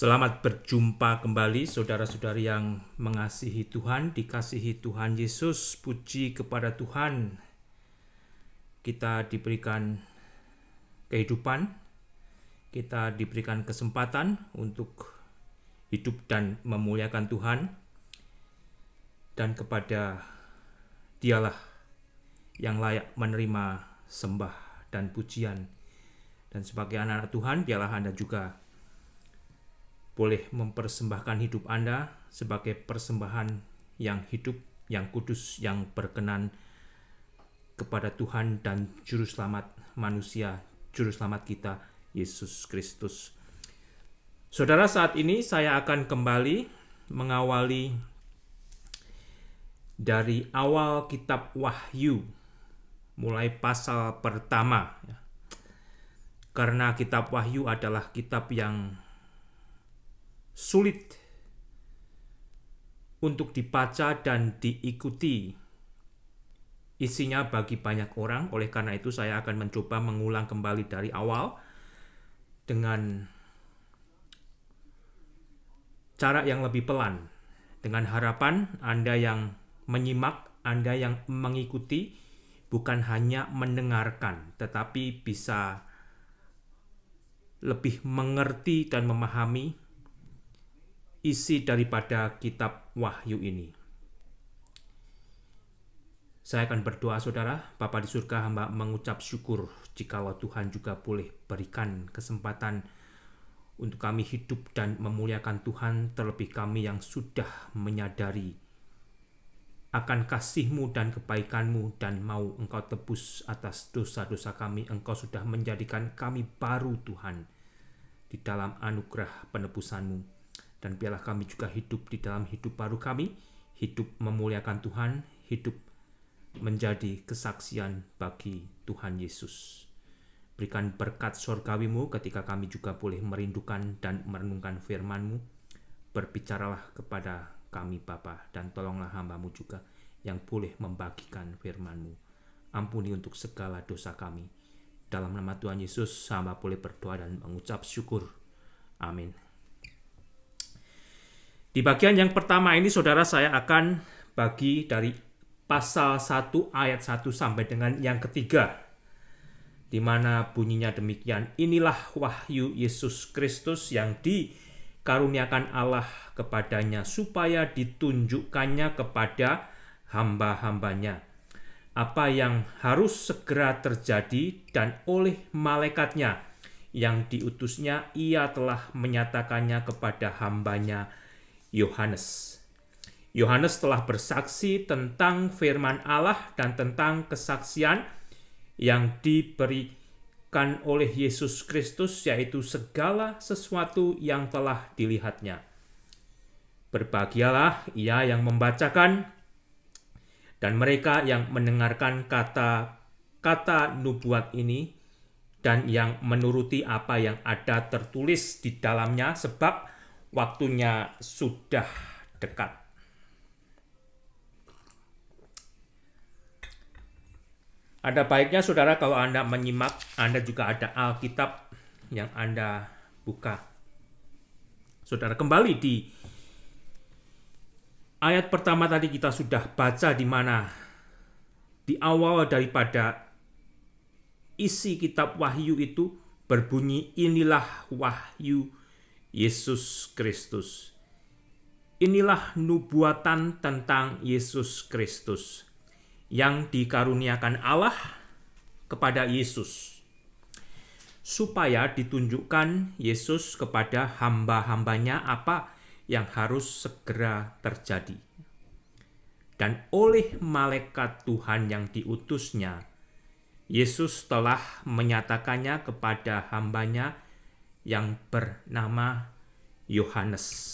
Selamat berjumpa kembali saudara-saudari yang mengasihi Tuhan, dikasihi Tuhan Yesus. Puji kepada Tuhan, kita diberikan kehidupan, kita diberikan kesempatan untuk hidup dan memuliakan Tuhan, dan kepada Dialah yang layak menerima sembah dan pujian. Dan sebagai anak-anak Tuhan, biarlah Anda juga boleh mempersembahkan hidup Anda sebagai persembahan yang hidup, yang kudus, yang berkenan kepada Tuhan dan Juru Selamat manusia, Juru Selamat kita, Yesus Kristus. Saudara, saat ini saya akan kembali mengawali dari awal kitab Wahyu, mulai pasal pertama. Karena kitab Wahyu adalah kitab yang sulit untuk dibaca dan diikuti isinya bagi banyak orang. Oleh karena itu saya akan mencoba mengulang kembali dari awal dengan cara yang lebih pelan, dengan harapan Anda yang menyimak, Anda yang mengikuti, bukan hanya mendengarkan, tetapi bisa lebih mengerti dan memahami isi daripada kitab Wahyu ini. Saya akan berdoa, saudara. Bapa di surga, hamba mengucap syukur jikalau Tuhan juga boleh berikan kesempatan untuk kami hidup dan memuliakan Tuhan, terlebih kami yang sudah menyadari akan kasih-Mu dan kebaikan-Mu dan mau Engkau tebus atas dosa-dosa kami. Engkau sudah menjadikan kami baru, Tuhan, di dalam anugerah penebusan-Mu. Dan biarlah kami juga hidup di dalam hidup baru kami, hidup memuliakan Tuhan, hidup menjadi kesaksian bagi Tuhan Yesus. Berikan berkat surgawi-Mu ketika kami juga boleh merindukan dan merenungkan firman-Mu. Berbicaralah kepada kami Bapa, dan tolonglah hamba-Mu juga yang boleh membagikan firman-Mu. Ampuni untuk segala dosa kami. Dalam nama Tuhan Yesus, hamba boleh berdoa dan mengucap syukur. Amin. Di bagian yang pertama ini, saudara, saya akan bagi dari pasal 1 ayat 1 sampai dengan yang ketiga, di mana bunyinya demikian: Inilah wahyu Yesus Kristus yang dikaruniakan Allah kepadanya, supaya ditunjukkannya kepada hamba-hambanya apa yang harus segera terjadi, dan oleh malaikatnya yang diutusnya ia telah menyatakannya kepada hambanya Yohanes. Yohanes telah bersaksi tentang firman Allah dan tentang kesaksian yang diberikan oleh Yesus Kristus, yaitu segala sesuatu yang telah dilihatnya. Berbahagialah ia yang membacakan dan mereka yang mendengarkan kata-kata nubuat ini dan yang menuruti apa yang ada tertulis di dalamnya, sebab waktunya sudah dekat. Ada baiknya, saudara, kalau Anda menyimak, Anda juga ada Alkitab yang Anda buka. Saudara, kembali di ayat pertama tadi kita sudah baca, di mana di awal daripada isi kitab Wahyu itu berbunyi, inilah wahyu Yesus Kristus. Inilah nubuatan tentang Yesus Kristus yang dikaruniakan Allah kepada Yesus, supaya ditunjukkan Yesus kepada hamba-hambanya apa yang harus segera terjadi. Dan oleh malaikat Tuhan yang diutusnya, Yesus telah menyatakannya kepada hambanya yang bernama Yohanes.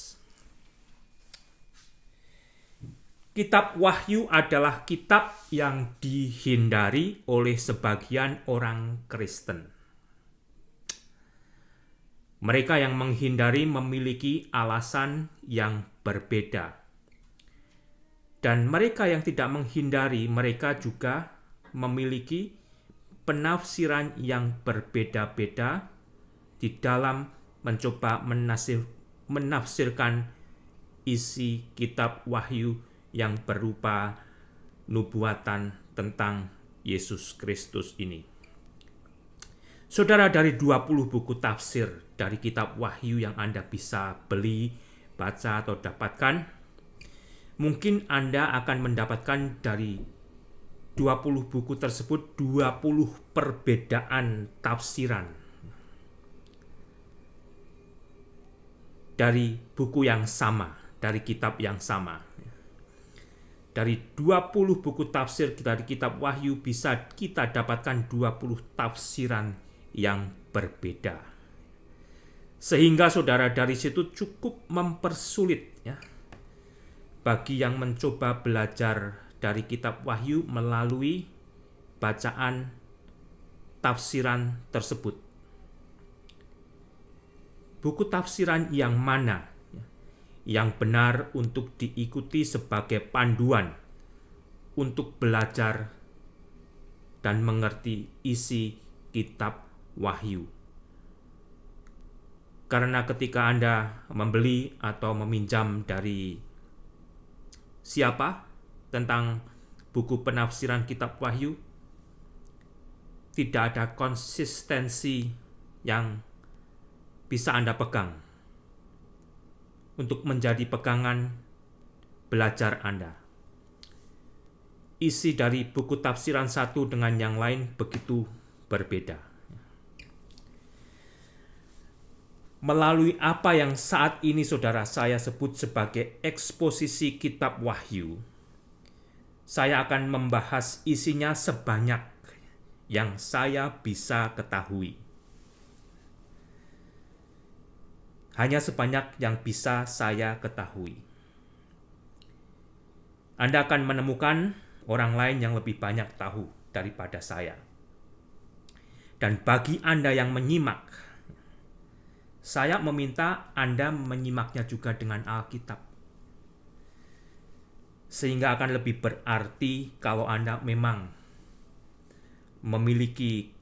Kitab Wahyu adalah kitab yang dihindari oleh sebagian orang Kristen. Mereka yang menghindari memiliki alasan yang berbeda. Dan mereka yang tidak menghindari, mereka juga memiliki penafsiran yang berbeda-beda di dalam mencoba menafsirkan isi kitab Wahyu yang berupa nubuatan tentang Yesus Kristus ini. Saudara, dari 20 buku tafsir dari kitab Wahyu yang Anda bisa beli, baca, atau dapatkan, mungkin Anda akan mendapatkan dari 20 buku tersebut 20 perbedaan tafsiran dari buku yang sama, dari kitab yang sama. Dari 20 buku tafsir dari kitab Wahyu bisa kita dapatkan 20 tafsiran yang berbeda. Sehingga saudara, dari situ cukup mempersulit ya, bagi yang mencoba belajar dari kitab Wahyu melalui bacaan tafsiran tersebut. Buku tafsiran yang mana yang benar untuk diikuti sebagai panduan untuk belajar dan mengerti isi kitab Wahyu. Karena ketika Anda membeli atau meminjam dari siapa tentang buku penafsiran kitab Wahyu, tidak ada konsistensi yang bisa Anda pegang untuk menjadi pegangan belajar Anda. Isi dari buku tafsiran satu dengan yang lain begitu berbeda. Melalui apa yang saat ini saudara saya sebut sebagai eksposisi kitab Wahyu, saya akan membahas isinya sebanyak yang saya bisa ketahui. Hanya sebanyak yang bisa saya ketahui. Anda akan menemukan orang lain yang lebih banyak tahu daripada saya. Dan bagi Anda yang menyimak, saya meminta Anda menyimaknya juga dengan Alkitab. Sehingga akan lebih berarti kalau Anda memang memiliki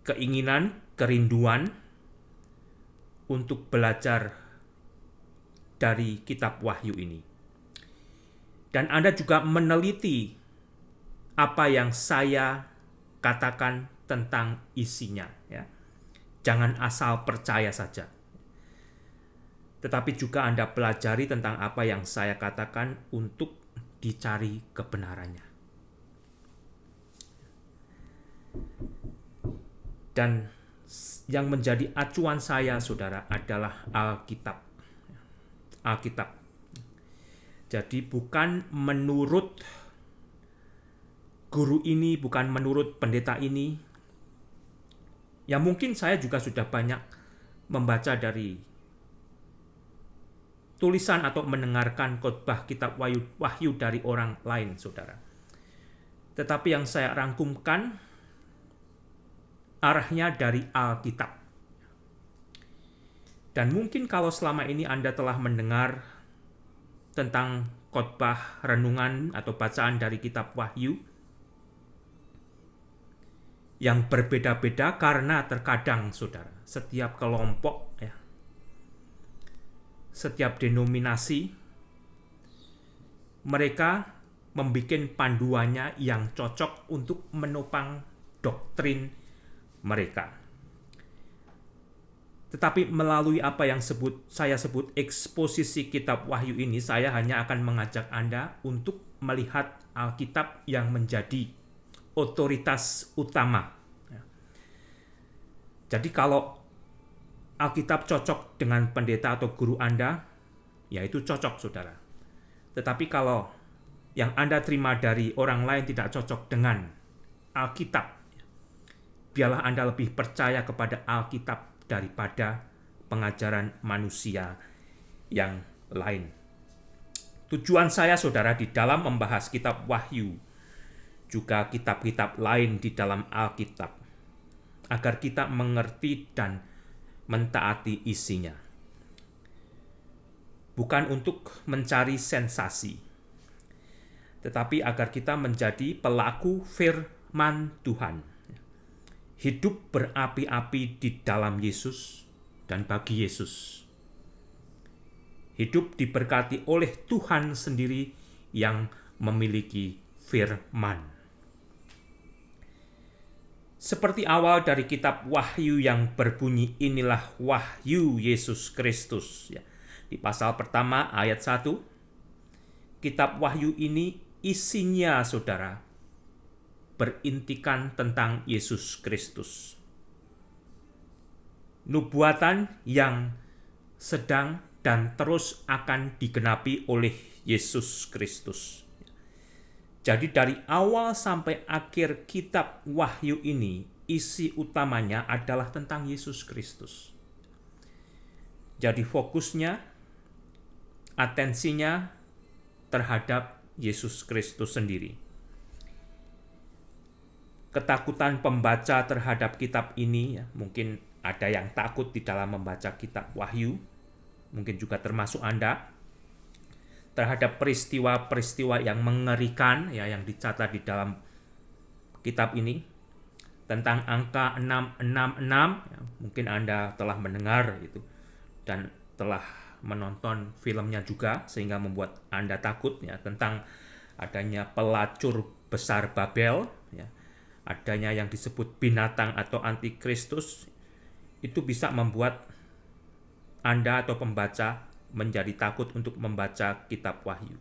keinginan, kerinduan untuk belajar dari kitab Wahyu ini. Dan Anda juga meneliti apa yang saya katakan tentang isinya, ya. Jangan asal percaya saja. Tetapi juga Anda pelajari tentang apa yang saya katakan untuk dicari kebenarannya. Dan yang menjadi acuan saya, saudara, adalah Alkitab. Alkitab. Jadi bukan menurut guru ini, bukan menurut pendeta ini. Ya mungkin saya juga sudah banyak membaca dari tulisan atau mendengarkan khotbah kitab Wahyu dari orang lain, saudara. Tetapi yang saya rangkumkan arahnya dari Alkitab. Dan mungkin kalau selama ini Anda telah mendengar tentang khotbah renungan atau bacaan dari kitab Wahyu yang berbeda-beda, karena terkadang saudara, setiap kelompok ya, setiap denominasi mereka membuat panduannya yang cocok untuk menopang doktrin mereka. Tetapi melalui apa yang saya sebut eksposisi kitab Wahyu ini, saya hanya akan mengajak Anda untuk melihat Alkitab yang menjadi otoritas utama. Jadi kalau Alkitab cocok dengan pendeta atau guru Anda, ya itu cocok, saudara. Tetapi kalau yang Anda terima dari orang lain tidak cocok dengan Alkitab, biarlah Anda lebih percaya kepada Alkitab daripada pengajaran manusia yang lain. Tujuan saya, saudara, di dalam membahas kitab Wahyu, juga kitab-kitab lain di dalam Alkitab, agar kita mengerti dan mentaati isinya. Bukan untuk mencari sensasi, tetapi agar kita menjadi pelaku firman Tuhan. Hidup berapi-api di dalam Yesus dan bagi Yesus. Hidup diberkati oleh Tuhan sendiri yang memiliki firman. Seperti awal dari kitab Wahyu yang berbunyi, inilah wahyu Yesus Kristus. Di pasal pertama ayat 1, kitab Wahyu ini isinya, saudara, berintikan tentang Yesus Kristus. Nubuatan yang sedang dan terus akan digenapi oleh Yesus Kristus. Jadi dari awal sampai akhir kitab Wahyu ini, isi utamanya adalah tentang Yesus Kristus. Jadi fokusnya, atensinya terhadap Yesus Kristus sendiri. Ketakutan pembaca terhadap kitab ini, mungkin ada yang takut di dalam membaca kitab Wahyu, mungkin juga termasuk Anda, terhadap peristiwa-peristiwa yang mengerikan yang dicatat di dalam kitab ini. Tentang angka 666, mungkin Anda telah mendengar itu dan telah menonton filmnya juga, sehingga membuat Anda takut tentang adanya pelacur besar Babel, adanya yang disebut binatang atau antikristus. Itu bisa membuat Anda atau pembaca menjadi takut untuk membaca kitab Wahyu.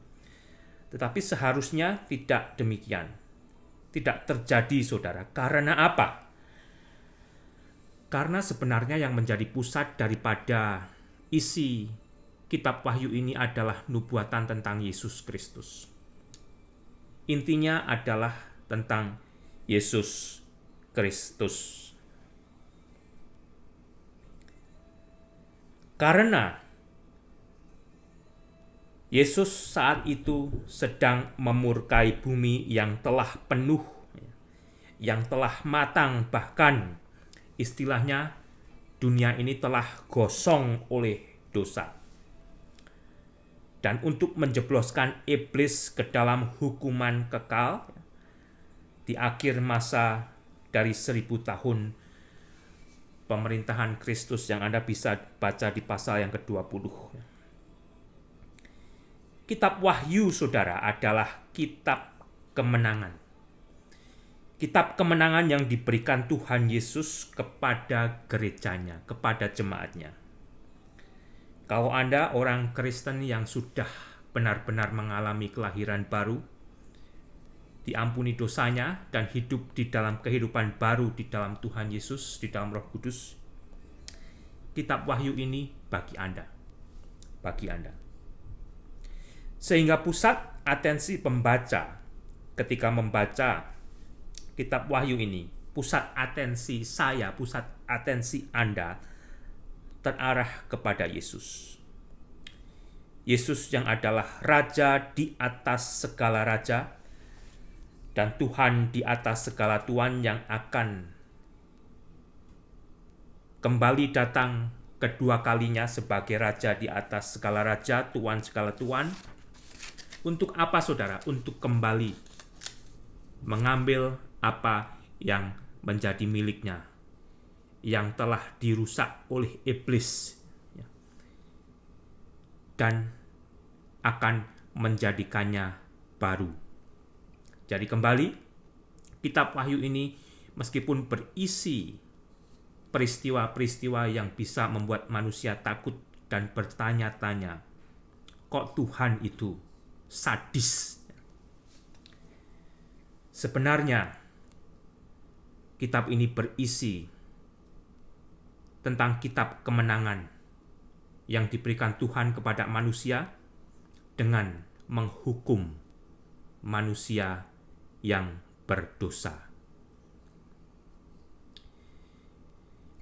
Tetapi seharusnya tidak demikian. Tidak terjadi, saudara. Karena apa? Karena sebenarnya yang menjadi pusat daripada isi kitab Wahyu ini adalah nubuatan tentang Yesus Kristus. Intinya adalah tentang Yesus Kristus. Karena Yesus saat itu sedang memurkai bumi yang telah penuh, yang telah matang, bahkan istilahnya dunia ini telah gosong oleh dosa. Dan untuk menjebloskan iblis ke dalam hukuman kekal di akhir masa dari 1000 tahun pemerintahan Kristus yang Anda bisa baca di pasal yang ke-20. Kitab Wahyu, saudara, adalah kitab kemenangan. Kitab kemenangan yang diberikan Tuhan Yesus kepada gerejanya, kepada jemaatnya. Kalau Anda orang Kristen yang sudah benar-benar mengalami kelahiran baru, diampuni dosanya, dan hidup di dalam kehidupan baru di dalam Tuhan Yesus, di dalam Roh Kudus, kitab Wahyu ini bagi Anda. Bagi Anda. Sehingga pusat atensi pembaca ketika membaca kitab Wahyu ini, pusat atensi saya, pusat atensi Anda terarah kepada Yesus. Yesus yang adalah Raja di atas segala raja dan Tuhan di atas segala Tuhan, yang akan kembali datang kedua kalinya sebagai Raja di atas segala raja, Tuhan segala Tuhan. Untuk apa, saudara? Untuk kembali mengambil apa yang menjadi miliknya, yang telah dirusak oleh iblis, dan akan menjadikannya baru. Jadi kembali, kitab Wahyu ini meskipun berisi peristiwa-peristiwa yang bisa membuat manusia takut dan bertanya-tanya, kok Tuhan itu sadis? Sebenarnya kitab ini berisi tentang kitab kemenangan yang diberikan Tuhan kepada manusia dengan menghukum manusia yang berdosa.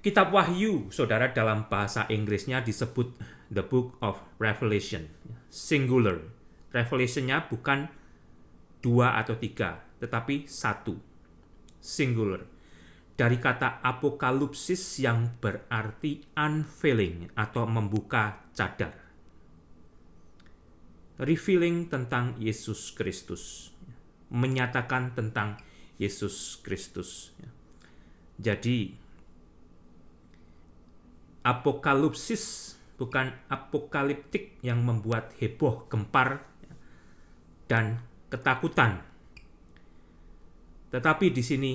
Kitab Wahyu, saudara, dalam bahasa Inggrisnya disebut The Book of Revelation, singular. Revelation-nya bukan 2 atau 3, tetapi 1, singular. Dari kata apokalipsis yang berarti unveiling atau membuka cadar. Revealing tentang Yesus Kristus. Menyatakan tentang Yesus Kristus. Jadi, apokalipsis bukan apokaliptik yang membuat heboh, gempar, dan ketakutan. Tetapi di sini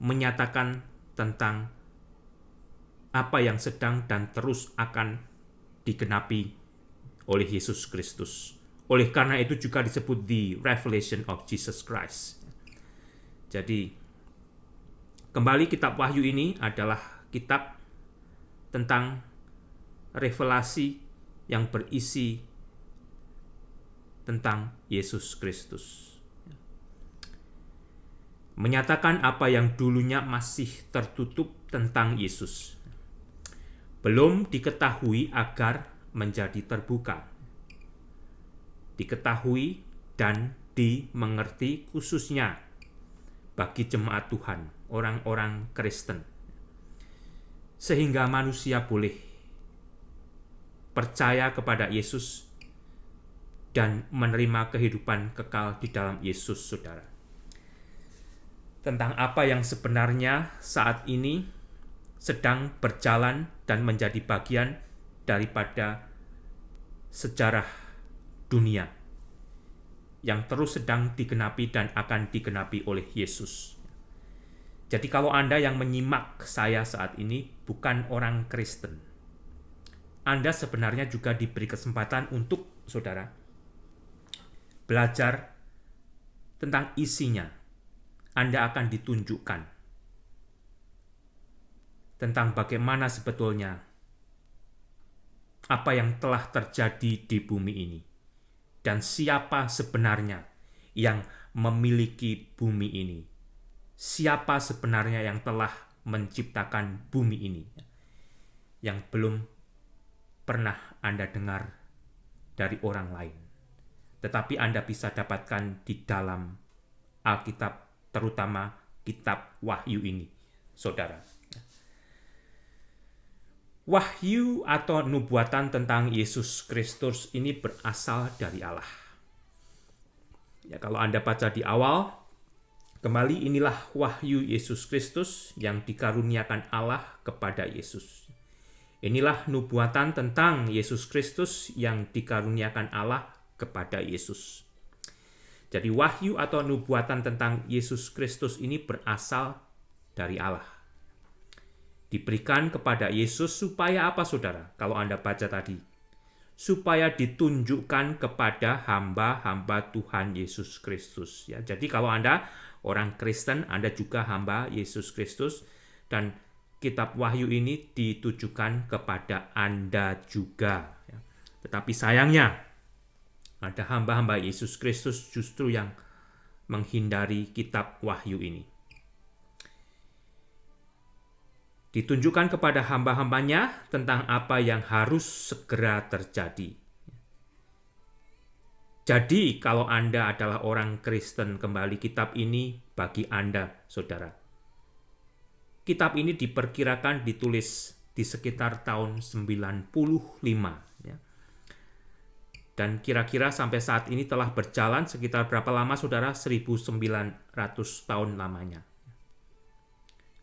menyatakan tentang apa yang sedang dan terus akan digenapi oleh Yesus Kristus. Oleh karena itu juga disebut the revelation of Jesus Christ. Jadi, kembali kitab Wahyu ini adalah kitab tentang revelasi yang berisi tentang Yesus Kristus. Menyatakan apa yang dulunya masih tertutup tentang Yesus, belum diketahui agar menjadi terbuka, diketahui dan dimengerti khususnya bagi jemaat Tuhan, orang-orang Kristen, sehingga manusia boleh percaya kepada Yesus dan menerima kehidupan kekal di dalam Yesus, saudara. Tentang apa yang sebenarnya saat ini sedang berjalan dan menjadi bagian daripada sejarah dunia yang terus sedang digenapi dan akan digenapi oleh Yesus. Jadi kalau Anda yang menyimak saya saat ini bukan orang Kristen, Anda sebenarnya juga diberi kesempatan untuk, saudara, belajar tentang isinya. Anda akan ditunjukkan tentang bagaimana sebetulnya apa yang telah terjadi di bumi ini dan siapa sebenarnya yang memiliki bumi ini. Siapa sebenarnya yang telah menciptakan bumi ini yang belum pernah Anda dengar dari orang lain. Tetapi Anda bisa dapatkan di dalam Alkitab, terutama kitab Wahyu ini, saudara. Wahyu atau nubuatan tentang Yesus Kristus ini berasal dari Allah. Ya, kalau Anda baca di awal, kembali inilah wahyu Yesus Kristus yang dikaruniakan Allah kepada Yesus. Inilah nubuatan tentang Yesus Kristus yang dikaruniakan Allah kepada Yesus. Jadi wahyu atau nubuatan tentang Yesus Kristus ini berasal dari Allah. Diberikan kepada Yesus supaya apa, saudara? Kalau Anda baca tadi, supaya ditunjukkan kepada hamba-hamba Tuhan Yesus Kristus. Ya, jadi kalau Anda orang Kristen, Anda juga hamba Yesus Kristus, dan kitab Wahyu ini ditujukan kepada Anda juga. Ya. Tetapi sayangnya, ada hamba-hamba Yesus Kristus justru yang menghindari kitab Wahyu ini. Ditunjukkan kepada hamba-hambanya tentang apa yang harus segera terjadi. Jadi, kalau Anda adalah orang Kristen, kembali kitab ini bagi Anda, saudara. Kitab ini diperkirakan ditulis di sekitar tahun 95. Ya. Dan kira-kira sampai saat ini telah berjalan sekitar berapa lama, saudara? 1900 tahun lamanya.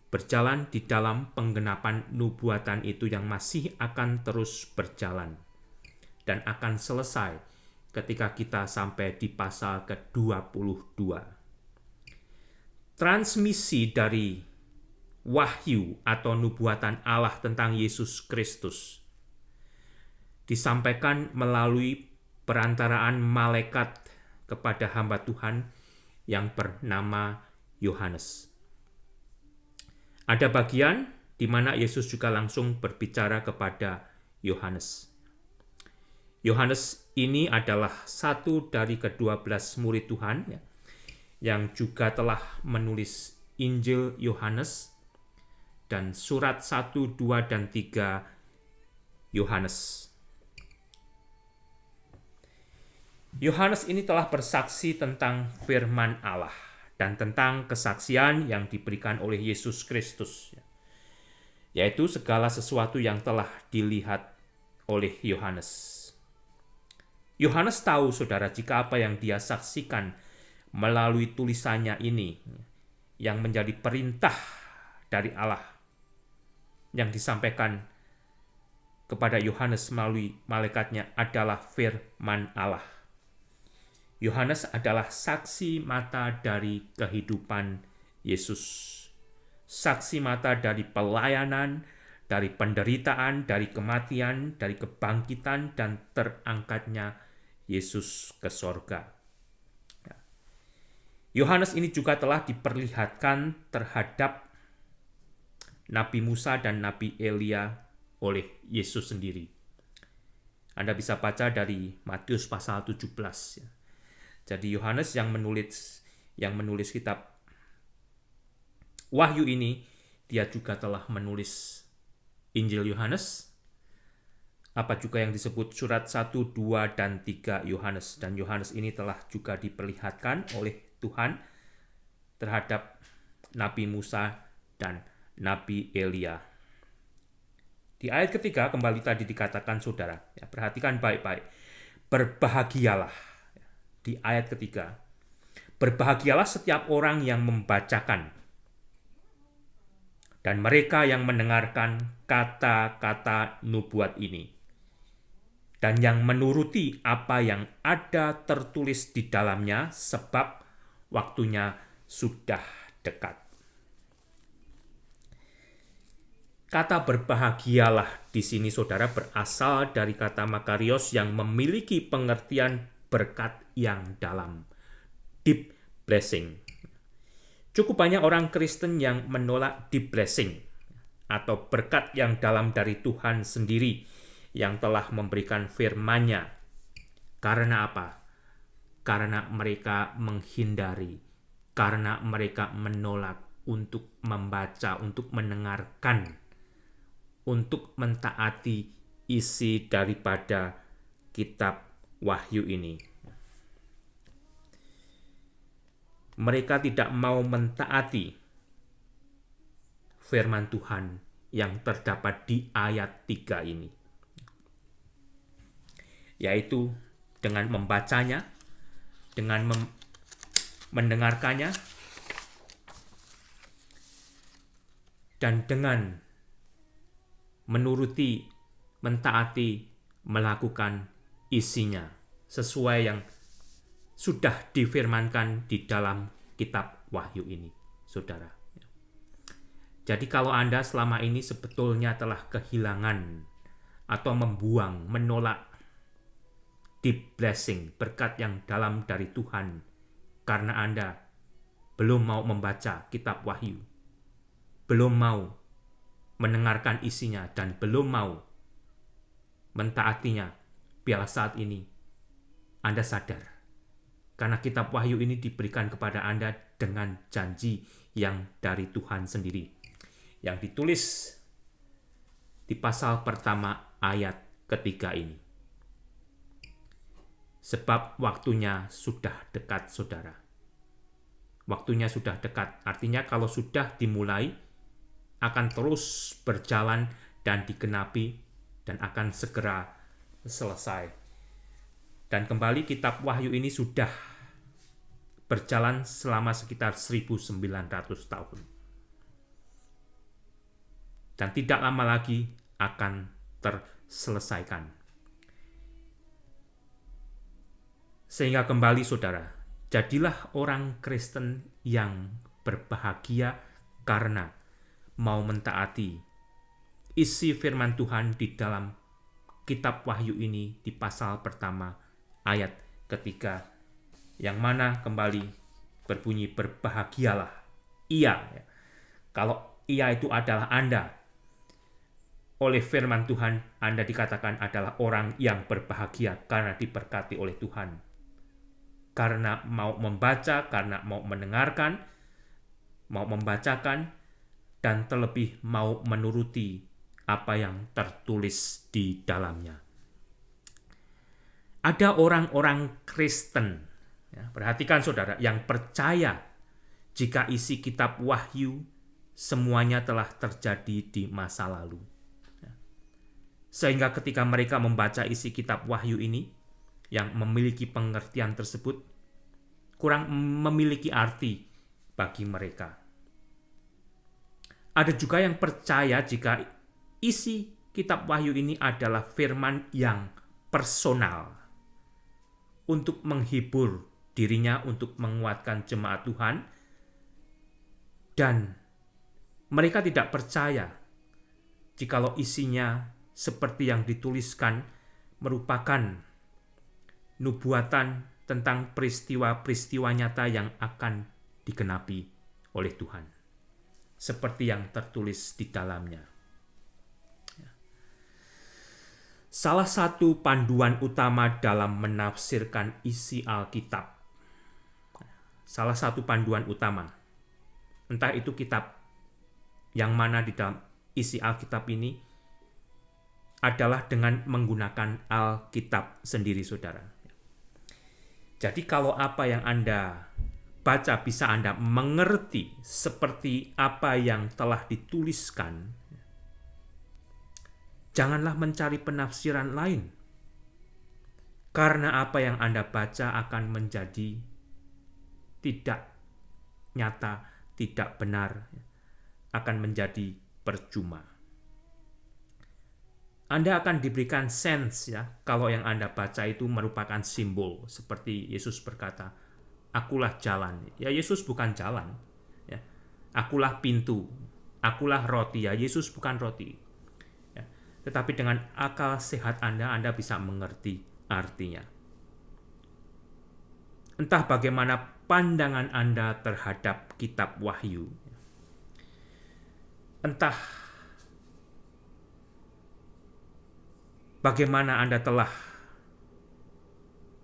Berjalan di dalam penggenapan nubuatan itu yang masih akan terus berjalan. Dan akan selesai ketika kita sampai di pasal ke-22. Transmisi dari wahyu atau nubuatan Allah tentang Yesus Kristus disampaikan melalui perantaraan malaikat kepada hamba Tuhan yang bernama Yohanes. Ada bagian di mana Yesus juga langsung berbicara kepada Yohanes. Yohanes ini adalah satu dari ke-12 murid Tuhan ya, yang juga telah menulis Injil Yohanes dan surat 1, 2, dan 3 Yohanes. Yohanes ini telah bersaksi tentang firman Allah dan tentang kesaksian yang diberikan oleh Yesus Kristus, yaitu segala sesuatu yang telah dilihat oleh Yohanes. Yohanes tahu, saudara, jika apa yang dia saksikan melalui tulisannya ini yang menjadi perintah dari Allah yang disampaikan kepada Yohanes melalui malaikatnya adalah firman Allah. Yohanes adalah saksi mata dari kehidupan Yesus. Saksi mata dari pelayanan, dari penderitaan, dari kematian, dari kebangkitan, dan terangkatnya Yesus ke sorga. Yohanes ini juga telah diperlihatkan terhadap Nabi Musa dan Nabi Elia oleh Yesus sendiri. Anda bisa baca dari Matius pasal 17. Jadi Yohanes yang menulis kitab Wahyu ini, dia juga telah menulis Injil Yohanes, apa juga yang disebut surat 1, 2, dan 3 Yohanes. Dan Yohanes ini telah juga diperlihatkan oleh Tuhan terhadap Nabi Musa dan Nabi Elia. Di ayat ketiga kembali tadi dikatakan saudara, ya, perhatikan baik-baik, berbahagialah. Di ayat ketiga, berbahagialah setiap orang yang membacakan dan mereka yang mendengarkan kata-kata nubuat ini, dan yang menuruti apa yang ada tertulis di dalamnya, sebab waktunya sudah dekat. Kata berbahagialah di sini saudara berasal dari kata makarios yang memiliki pengertian berkat yang dalam, deep blessing. Cukup banyak orang Kristen yang menolak deep blessing atau berkat yang dalam dari Tuhan sendiri yang telah memberikan firman-Nya. Karena apa? Karena mereka menghindari, karena mereka menolak untuk membaca, untuk mendengarkan, untuk mentaati isi daripada kitab Wahyu ini. Mereka tidak mau mentaati firman Tuhan yang terdapat di ayat 3 ini, yaitu dengan membacanya, dengan mendengarkannya, dan dengan menuruti, mentaati, melakukan isinya sesuai yang sudah difirmankan di dalam kitab Wahyu ini, saudara. Jadi kalau Anda selama ini sebetulnya telah kehilangan atau membuang, menolak deep blessing, berkat yang dalam dari Tuhan, karena Anda belum mau membaca kitab Wahyu, belum mau mendengarkan isinya, dan belum mau mentaatinya, biarlah saat ini Anda sadar, karena kitab Wahyu ini diberikan kepada Anda dengan janji yang dari Tuhan sendiri, yang ditulis di pasal pertama ayat ketiga ini. Sebab waktunya sudah dekat, saudara. Waktunya sudah dekat, artinya kalau sudah dimulai, akan terus berjalan dan digenapi, dan akan segera selesai. Dan kembali kitab Wahyu ini sudah berjalan selama sekitar 1900 tahun. Dan tidak lama lagi akan terselesaikan. Sehingga kembali saudara, jadilah orang Kristen yang berbahagia karena mau mentaati isi firman Tuhan di dalam kitab Wahyu ini di pasal pertama ayat ketiga, yang mana kembali berbunyi berbahagialah ia. Kalau ia itu adalah Anda, oleh firman Tuhan Anda dikatakan adalah orang yang berbahagia karena diberkati oleh Tuhan, karena mau membaca, karena mau mendengarkan, mau membacakan, dan terlebih mau menuruti apa yang tertulis di dalamnya. Ada orang-orang Kristen, ya, perhatikan saudara, yang percaya jika isi kitab Wahyu semuanya telah terjadi di masa lalu. Sehingga ketika mereka membaca isi kitab Wahyu ini, yang memiliki pengertian tersebut, kurang memiliki arti bagi mereka. Ada juga yang percaya jika isi kitab Wahyu ini adalah firman yang personal untuk menghibur dirinya, untuk menguatkan jemaat Tuhan, dan mereka tidak percaya jikalau isinya seperti yang dituliskan merupakan nubuatan tentang peristiwa-peristiwa nyata yang akan digenapi oleh Tuhan, seperti yang tertulis di dalamnya. Salah satu panduan utama dalam menafsirkan isi Alkitab, salah satu panduan utama, entah itu kitab yang mana di dalam isi Alkitab ini, adalah dengan menggunakan Alkitab sendiri, saudara. Jadi kalau apa yang Anda baca bisa Anda mengerti seperti apa yang telah dituliskan, janganlah mencari penafsiran lain. Karena apa yang Anda baca akan menjadi tidak nyata, tidak benar, akan menjadi percuma. Anda akan diberikan sense ya, kalau yang Anda baca itu merupakan simbol, seperti Yesus berkata, "Akulah jalan." Ya, Yesus bukan jalan. Ya. "Akulah pintu, akulah roti." Ya, Yesus bukan roti. Ya. Tetapi dengan akal sehat Anda bisa mengerti artinya. Entah bagaimana pandangan Anda terhadap kitab Wahyu. Entah bagaimana Anda telah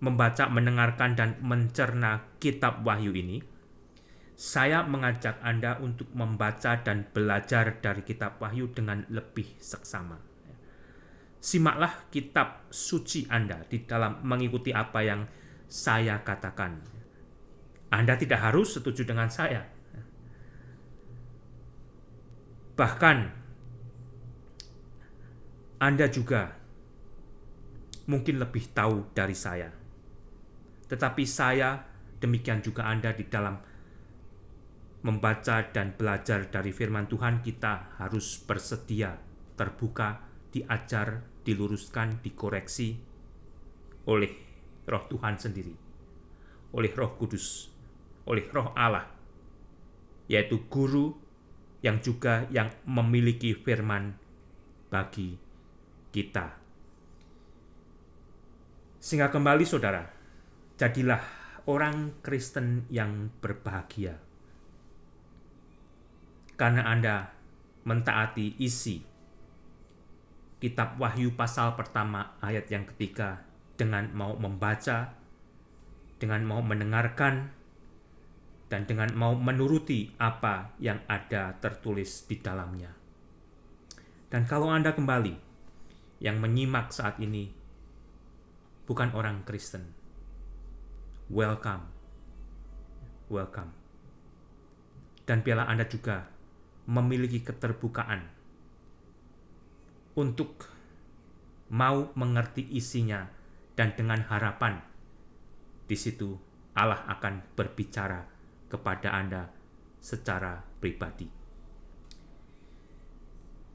membaca, mendengarkan, dan mencerna kitab Wahyu ini, saya mengajak Anda untuk membaca dan belajar dari kitab Wahyu dengan lebih seksama. Simaklah kitab suci Anda di dalam mengikuti apa yang saya katakan. Anda tidak harus setuju dengan saya. Bahkan, Anda juga mungkin lebih tahu dari saya. Tetapi saya, demikian juga Anda, di dalam membaca dan belajar dari firman Tuhan, kita harus bersedia, terbuka, diajar, diluruskan, dikoreksi oleh Roh Tuhan sendiri, oleh Roh Kudus, oleh Roh Allah, yaitu guru yang juga yang memiliki firman bagi kita. Sehingga kembali, saudara, jadilah orang Kristen yang berbahagia, karena Anda mentaati isi kitab Wahyu pasal pertama ayat yang ketiga dengan mau membaca, dengan mau mendengarkan, dan dengan mau menuruti apa yang ada tertulis di dalamnya. Dan kalau Anda kembali, yang menyimak saat ini bukan orang Kristen, welcome. Dan biarlah Anda juga memiliki keterbukaan untuk mau mengerti isinya, dan dengan harapan di situ Allah akan berbicara kepada Anda secara pribadi.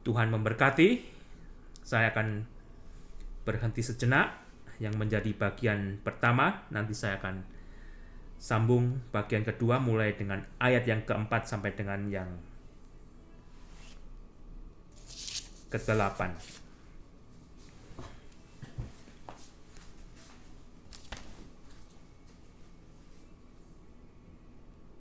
Tuhan memberkati. Saya akan berhenti sejenak yang menjadi bagian pertama. Nanti saya akan sambung bagian kedua mulai dengan ayat yang keempat sampai dengan yang ke-8.